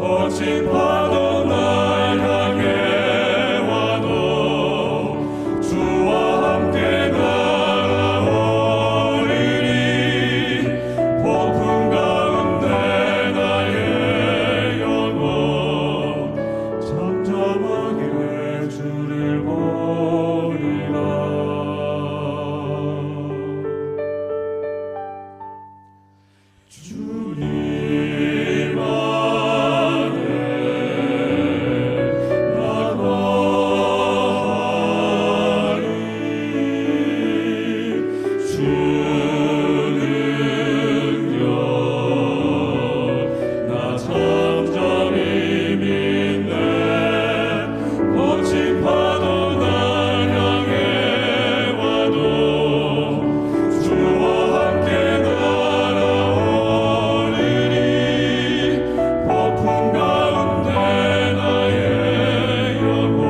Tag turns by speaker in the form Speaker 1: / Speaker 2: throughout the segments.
Speaker 1: 거친 파도 날 향해 와도 주와 함께 날아오리니 폭풍 가운데 나의 영혼 잠잠하게 주를 보리라. 주님 안에 나가리 주 능력 나 잠잠히 믿네. 거친 파도 날 향해 와도 주와 함께 날아오리니 폭풍 가운데 나의 영혼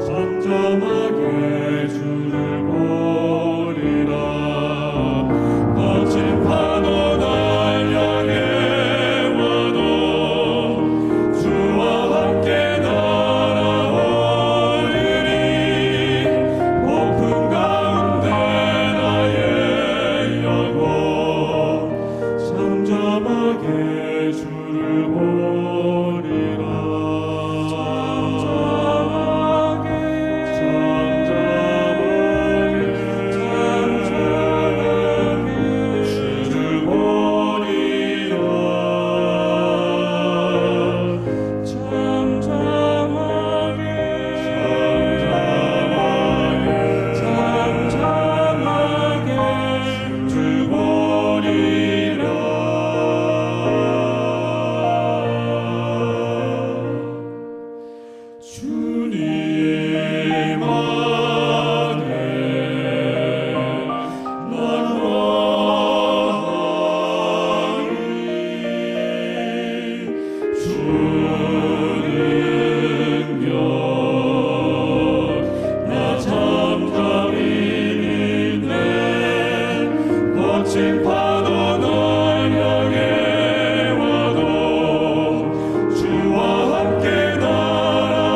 Speaker 1: 잠잠하게 주를 보리라. 거친 파도 날 향해 와도 주와 함께 날아오리니 폭풍 가운데 나의 영혼 잠잠하게 주를 보리라. 주를 보리라. 잠잠하게 주를 보리라. 주님 안에 나가리 주 능력 나 잠잠히 믿네. 거친 파도 날 향해 와도 주와 함께 날아오리니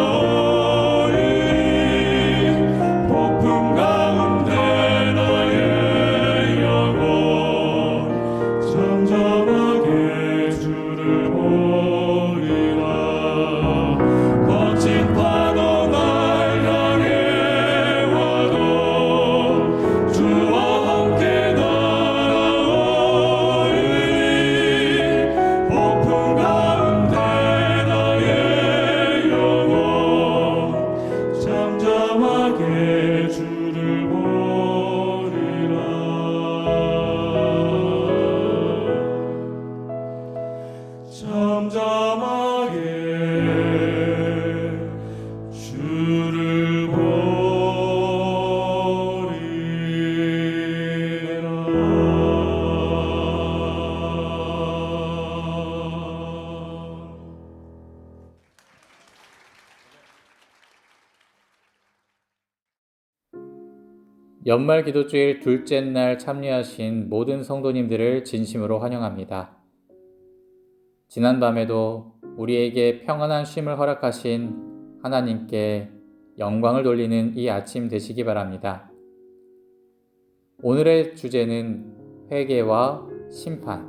Speaker 1: 폭풍 가운데 나의 영혼 잠잠하게 주를 보리라. 거친 파도 날 향해 와도 주와 함께 날아오리니 폭풍 가운데 나의 영혼 잠잠하게 주를 보리라. 잠잠하게 주를 보리라.
Speaker 2: 연말 기도주일 둘째 날 참여하신 모든 성도님들을 진심으로 환영합니다. 지난밤에도 우리에게 평안한 쉼을 허락하신 하나님께 영광을 돌리는 이 아침 되시기 바랍니다. 오늘의 주제는 회개와 심판,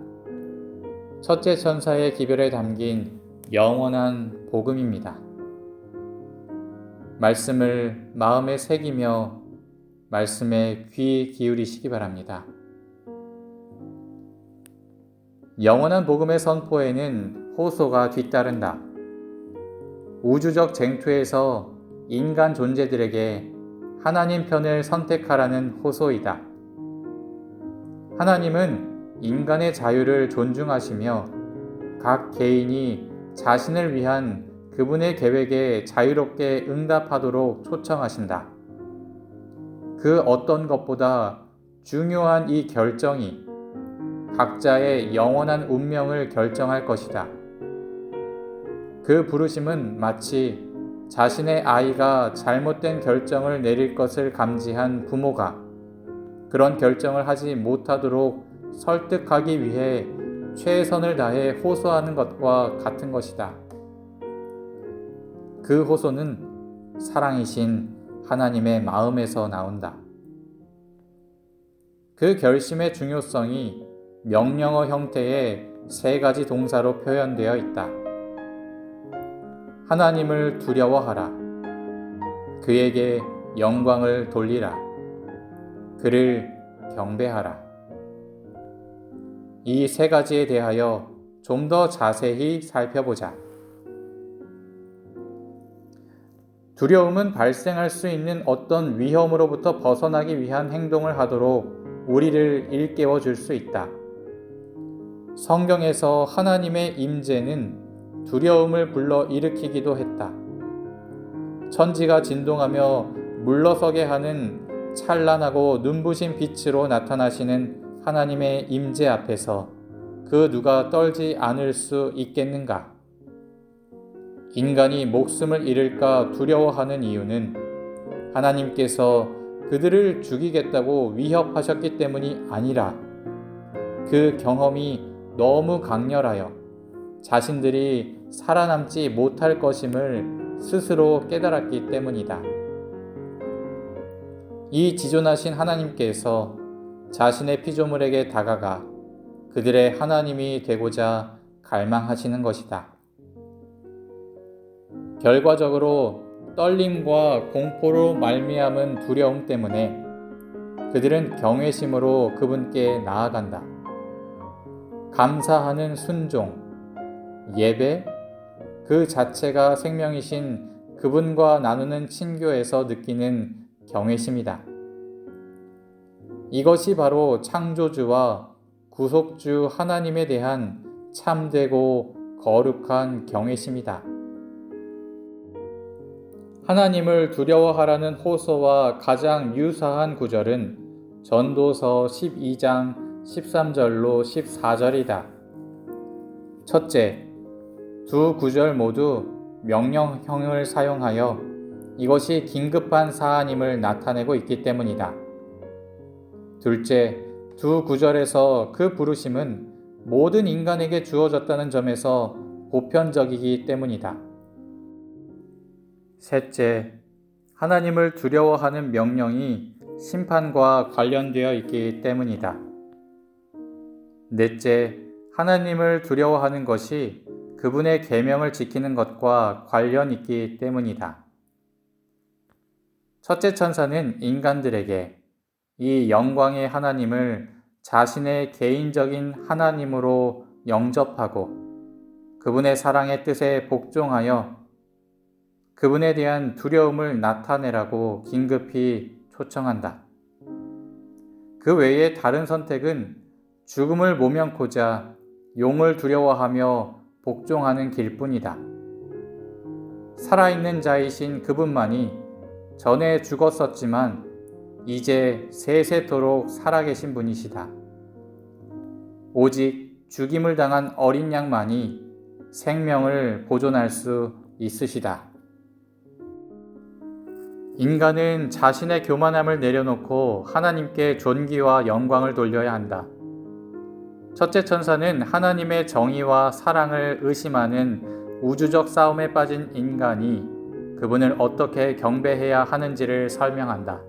Speaker 2: 첫째 천사의 기별에 담긴 영원한 복음입니다. 말씀을 마음에 새기며 말씀에 귀 기울이시기 바랍니다. 영원한 복음의 선포에는 호소가 뒤따른다. 우주적 쟁투에서 인간 존재들에게 하나님 편을 선택하라는 호소이다. 하나님은 인간의 자유를 존중하시며 각 개인이 자신을 위한 그분의 계획에 자유롭게 응답하도록 초청하신다. 그 어떤 것보다 중요한 이 결정이 각자의 영원한 운명을 결정할 것이다. 그 부르심은 마치 자신의 아이가 잘못된 결정을 내릴 것을 감지한 부모가 그런 결정을 하지 못하도록 설득하기 위해 최선을 다해 호소하는 것과 같은 것이다. 그 호소는 사랑이신 하나님의 마음에서 나온다. 그 결심의 중요성이 명령어 형태의 세 가지 동사로 표현되어 있다. 하나님을 두려워하라. 그에게 영광을 돌리라. 그를 경배하라. 이 세 가지에 대하여 좀 더 자세히 살펴보자. 두려움은 발생할 수 있는 어떤 위험으로부터 벗어나기 위한 행동을 하도록 우리를 일깨워 줄 수 있다. 성경에서 하나님의 임재는 두려움을 불러 일으키기도 했다. 천지가 진동하며 물러서게 하는 찬란하고 눈부신 빛으로 나타나시는 하나님의 임재 앞에서 그 누가 떨지 않을 수 있겠는가? 인간이 목숨을 잃을까 두려워하는 이유는 하나님께서 그들을 죽이겠다고 위협하셨기 때문이 아니라 그 경험이 너무 강렬하여 자신들이 살아남지 못할 것임을 스스로 깨달았기 때문이다. 이 지존하신 하나님께서 자신의 피조물에게 다가가 그들의 하나님이 되고자 갈망하시는 것이다. 결과적으로 떨림과 공포로 말미암은 두려움 때문에 그들은 경외심으로 그분께 나아간다. 감사하는 순종, 예배, 그 자체가 생명이신 그분과 나누는 친교에서 느끼는 경외심이다. 이것이 바로 창조주와 구속주 하나님에 대한 참되고 거룩한 경외심이다. 하나님을 두려워하라는 호소와 가장 유사한 구절은 전도서 12장 13절로 14절이다. 첫째, 두 구절 모두 명령형을 사용하여 이것이 긴급한 사안임을 나타내고 있기 때문이다. 둘째, 두 구절에서 그 부르심은 모든 인간에게 주어졌다는 점에서 보편적이기 때문이다. 셋째, 하나님을 두려워하는 명령이 심판과 관련되어 있기 때문이다. 넷째, 하나님을 두려워하는 것이 그분의 계명을 지키는 것과 관련 있기 때문이다. 첫째 천사는 인간들에게 이 영광의 하나님을 자신의 개인적인 하나님으로 영접하고 그분의 사랑의 뜻에 복종하여 그분에 대한 두려움을 나타내라고 긴급히 초청한다. 그 외에 다른 선택은 죽음을 모면코자 용을 두려워하며 복종하는 길뿐이다. 살아있는 자이신 그분만이 전에 죽었었지만 이제 세세토록 살아계신 분이시다. 오직 죽임을 당한 어린 양만이 생명을 보존할 수 있으시다. 인간은 자신의 교만함을 내려놓고 하나님께 존귀와 영광을 돌려야 한다. 첫째 천사는 하나님의 정의와 사랑을 의심하는 우주적 싸움에 빠진 인간이 그분을 어떻게 경배해야 하는지를 설명한다.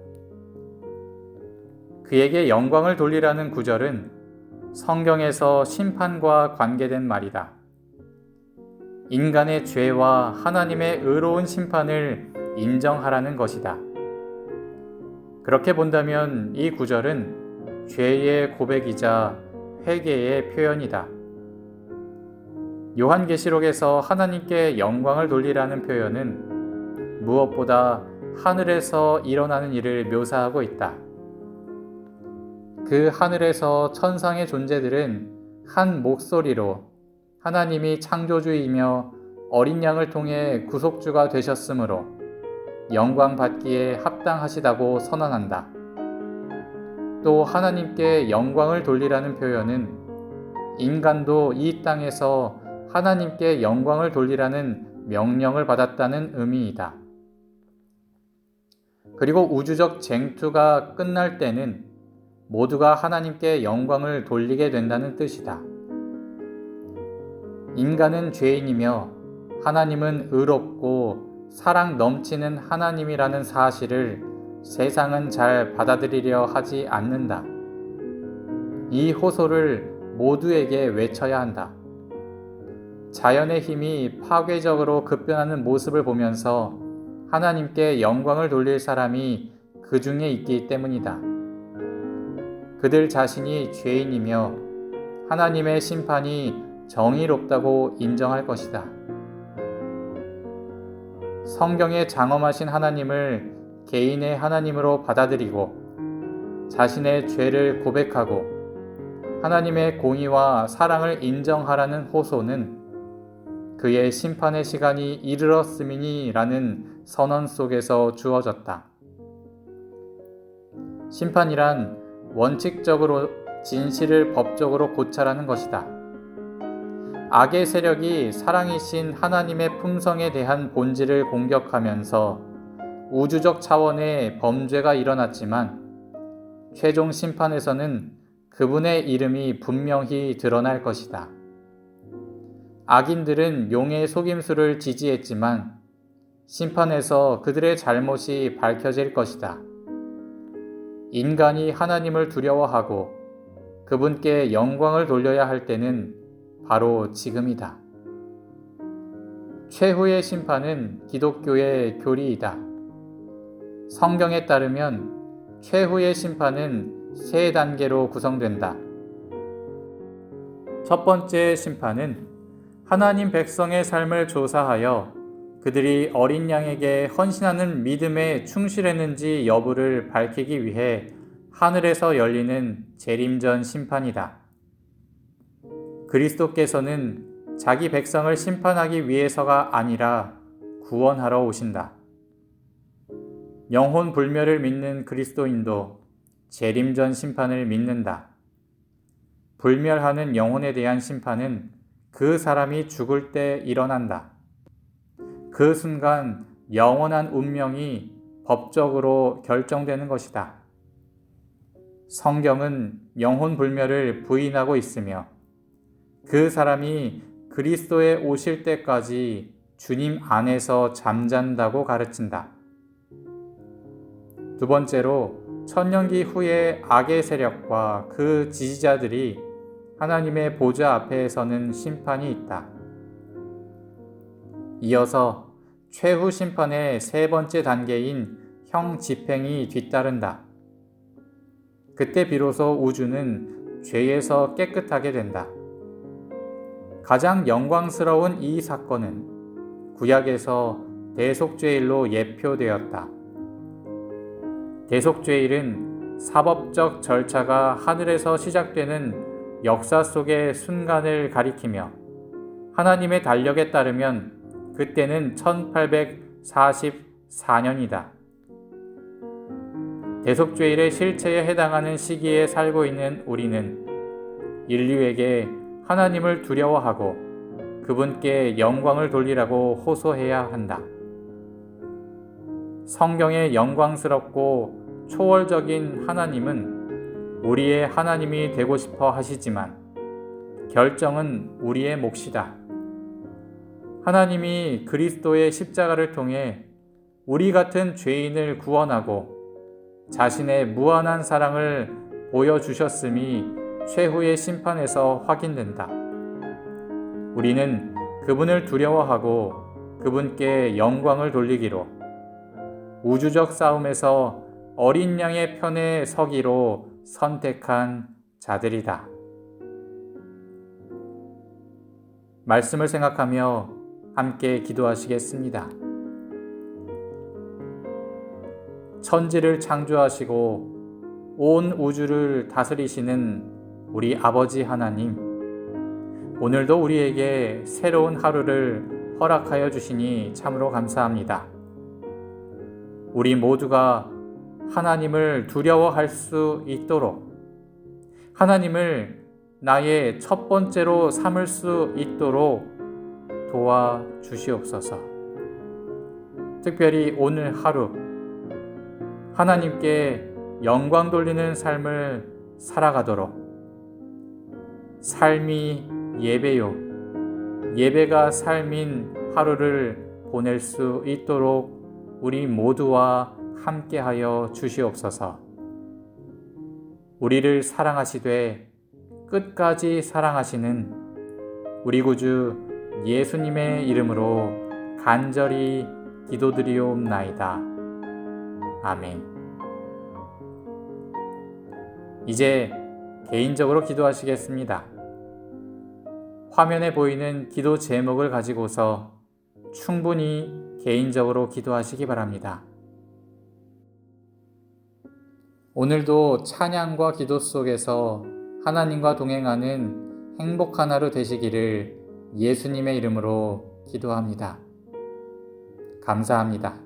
Speaker 2: 그에게 영광을 돌리라는 구절은 성경에서 심판과 관계된 말이다. 인간의 죄와 하나님의 의로운 심판을 인정하라는 것이다. 그렇게 본다면 이 구절은 죄의 고백이자 회개의 표현이다. 요한계시록에서 하나님께 영광을 돌리라는 표현은 무엇보다 하늘에서 일어나는 일을 묘사하고 있다. 그 하늘에서 천상의 존재들은 한 목소리로 하나님이 창조주이며 어린 양을 통해 구속주가 되셨으므로 영광 받기에 합당하시다고 선언한다. 또 하나님께 영광을 돌리라는 표현은 인간도 이 땅에서 하나님께 영광을 돌리라는 명령을 받았다는 의미이다. 그리고 우주적 쟁투가 끝날 때는 모두가 하나님께 영광을 돌리게 된다는 뜻이다. 인간은 죄인이며 하나님은 의롭고 사랑 넘치는 하나님이라는 사실을 세상은 잘 받아들이려 하지 않는다. 이 호소를 모두에게 외쳐야 한다. 자연의 힘이 파괴적으로 급변하는 모습을 보면서 하나님께 영광을 돌릴 사람이 그 중에 있기 때문이다. 그들 자신이 죄인이며 하나님의 심판이 정의롭다고 인정할 것이다. 성경에 장엄하신 하나님을 개인의 하나님으로 받아들이고 자신의 죄를 고백하고 하나님의 공의와 사랑을 인정하라는 호소는 그의 심판의 시간이 이르렀음이니라는 선언 속에서 주어졌다. 심판이란 원칙적으로 진실을 법적으로 고찰하는 것이다. 악의 세력이 사랑이신 하나님의 품성에 대한 본질을 공격하면서 우주적 차원의 범죄가 일어났지만 최종 심판에서는 그분의 이름이 분명히 드러날 것이다. 악인들은 용의 속임수를 지지했지만 심판에서 그들의 잘못이 밝혀질 것이다. 인간이 하나님을 두려워하고 그분께 영광을 돌려야 할 때는 바로 지금이다. 최후의 심판은 기독교의 교리이다. 성경에 따르면 최후의 심판은 세 단계로 구성된다. 첫 번째 심판은 하나님 백성의 삶을 조사하여 그들이 어린 양에게 헌신하는 믿음에 충실했는지 여부를 밝히기 위해 하늘에서 열리는 재림전 심판이다. 그리스도께서는 자기 백성을 심판하기 위해서가 아니라 구원하러 오신다. 영혼 불멸을 믿는 그리스도인도 재림전 심판을 믿는다. 불멸하는 영혼에 대한 심판은 그 사람이 죽을 때 일어난다. 그 순간 영원한 운명이 법적으로 결정되는 것이다. 성경은 영혼 불멸을 부인하고 있으며 그 사람이 그리스도에 오실 때까지 주님 안에서 잠잔다고 가르친다. 두 번째로 천년기 후에 악의 세력과 그 지지자들이 하나님의 보좌 앞에 서는 심판이 있다. 이어서 최후 심판의 세 번째 단계인 형 집행이 뒤따른다. 그때 비로소 우주는 죄에서 깨끗하게 된다. 가장 영광스러운 이 사건은 구약에서 대속죄일로 예표되었다. 대속죄일은 사법적 절차가 하늘에서 시작되는 역사 속의 순간을 가리키며 하나님의 달력에 따르면 그때는 1844년이다. 대속죄일의 실체에 해당하는 시기에 살고 있는 우리는 인류에게 하나님을 두려워하고 그분께 영광을 돌리라고 호소해야 한다. 성경의 영광스럽고 초월적인 하나님은 우리의 하나님이 되고 싶어 하시지만 결정은 우리의 몫이다. 하나님이 그리스도의 십자가를 통해 우리 같은 죄인을 구원하고 자신의 무한한 사랑을 보여주셨음이 최후의 심판에서 확인된다. 우리는 그분을 두려워하고 그분께 영광을 돌리기로 우주적 싸움에서 어린 양의 편에 서기로 선택한 자들이다. 말씀을 생각하며 함께 기도하시겠습니다. 천지를 창조하시고 온 우주를 다스리시는 우리 아버지 하나님, 오늘도 우리에게 새로운 하루를 허락하여 주시니 참으로 감사합니다. 우리 모두가 하나님을 두려워할 수 있도록, 하나님을 나의 첫 번째로 삼을 수 있도록 도와주시옵소서. 특별히 오늘 하루 하나님께 영광 돌리는 삶을 살아가도록 삶이 예배요 예배가 삶인 하루를 보낼 수 있도록 우리 모두와 함께하여 주시옵소서. 우리를 사랑하시되 끝까지 사랑하시는 우리 구주 예수님의 이름으로 간절히 기도드리옵나이다. 아멘. 이제 개인적으로 기도하시겠습니다. 화면에 보이는 기도 제목을 가지고서 충분히 개인적으로 기도하시기 바랍니다. 오늘도 찬양과 기도 속에서 하나님과 동행하는 행복한 하루 되시기를 예수님의 이름으로 기도합니다. 감사합니다.